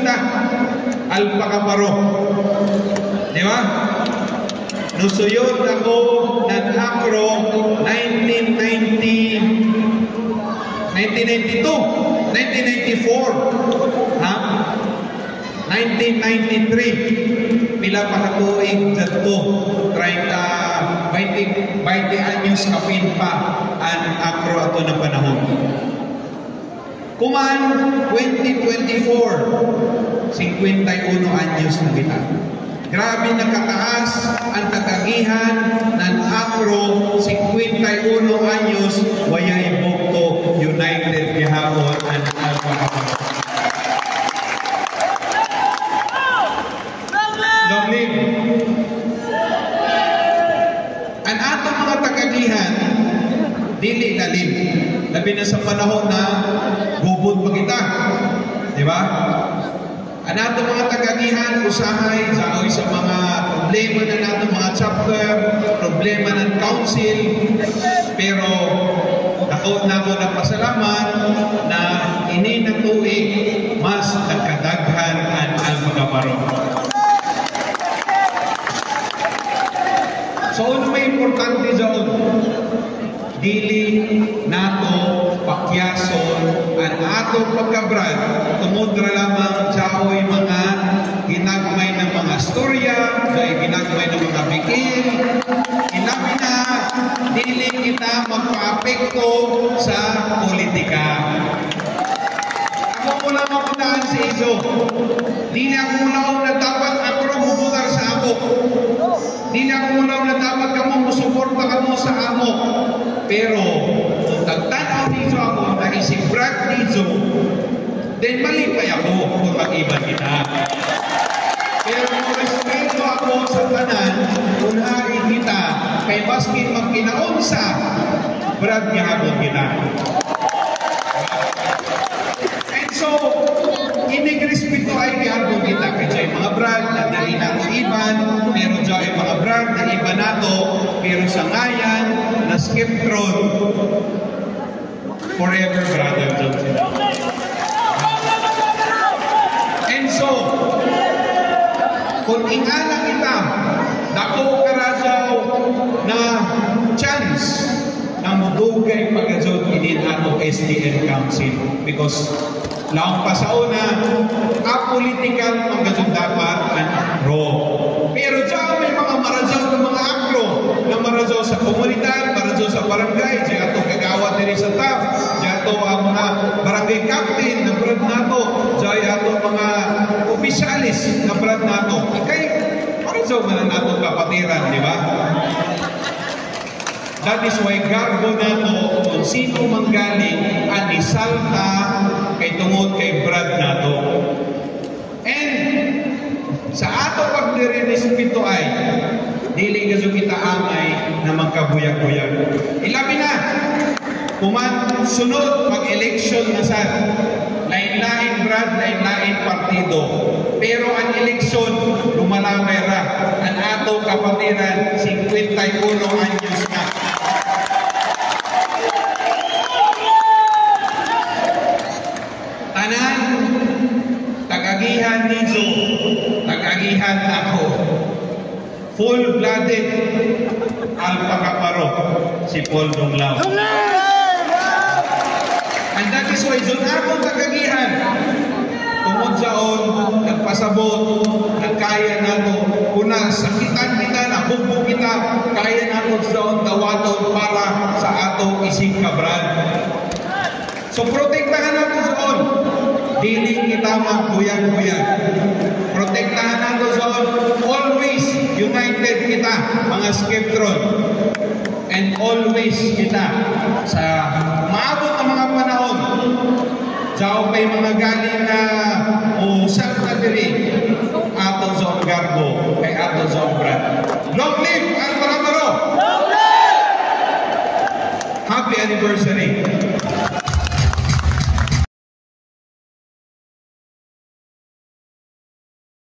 kita, Alpacaparo. Di ba? Nusuyod ako ng Acro 1992, 1994, ha? 1993, pila pa katuig dito, 20 anyos kapin pa ang Acro ato na panahon. Kuman 2024, 51 anyos na kita. Grabe nakataas ang katagihan ng Acro, 51 anyos, wayay bukto, united gihapon ang Alpacaparo. Long live! Ang atong mga tagagihan, dili lalim. Labi na sa panahon na gubot pa kita. Di ba? Ang atong mga tagagihan, usahay, sa mga problema na natin, mga chapter, problema ng council, pero ako na pasalamat na ini na tuig, mas nagkadaghan ang Alpacaparo. So, ano may importante dyan? Dili nato pakyason ang atong pagkabrad tungod ra lamang jaoy mga ginagmay ng mga storya, ginagmay ng mga bikil, inabi na dili kita magpa-apekto sa politika. Ako mula mapunaan sa iso. Dili ako mula na dapat ako rumubutar sa ako. Dili ako mula na dapat kamo musuporta kamo sa amo. Pero kung tagtanaw dito ako na isip Brad dito, then malipay ako kung mag-iban kita. Pero kung respeto ako sa tanan, unahin kita, kay baskin magkinaunsa, Brad niya ako kita. And so, inig-respeto ay gihapon kita. Kaya mga Brad na dali nato iban, pero dyan mga Brad na iba nato, pero sa ngayan, na skip throne, forever brother John sila. And so, kung ingala kita, dako karasaw na chance na mudugay pagkazod inin ato SDN Council because laong pa sa una, apolitical pagkazod dapat ang Acro. Pero dyan may mga marajaw ng mga Acro na marajaw sa komunidad, marajaw sa barangay, dyan ito kagawad din sa TAF, dyan ito ang mga barangay captain na brad nato, dyan ito mga opisyalis na brad nato. Ikay, marajaw man nato kapatiran, di ba? That is why garbo nato kung sino manggaling ang isalta kay tungod kay brad nato. And sa ato pagdirespeto ay dili gaso kita amay na magkabuyag-buyag. Ilabi na kuman sunod pag-eleksyon na sa lain-lain brad, lain-lain partido. Pero ang eleksyon lumalabay ra. Ang ato kapatiran 51 anyos na. Tanan tagagihan dito, tagagihan ako. Full-blooded Alpacaparo si Paul Donglao. And that is why dun akong tagagihan tungod saon, nagpasabot, nagkaya nato, una sakitan kita, nabugbog kita, kaya nato saon dawaton para sa atong ising kabrad. So protektahan nato saon, dili kita magbuyag-buyag. Protektahan nato saon, always united kita, mga skeptron. And always kita sa maabot ng mga panahon. Diyaw pa'y mga galing na usap na diri ato sa garbo kay ato sa brad. Long live Alpacaparo! Long live! Happy anniversary!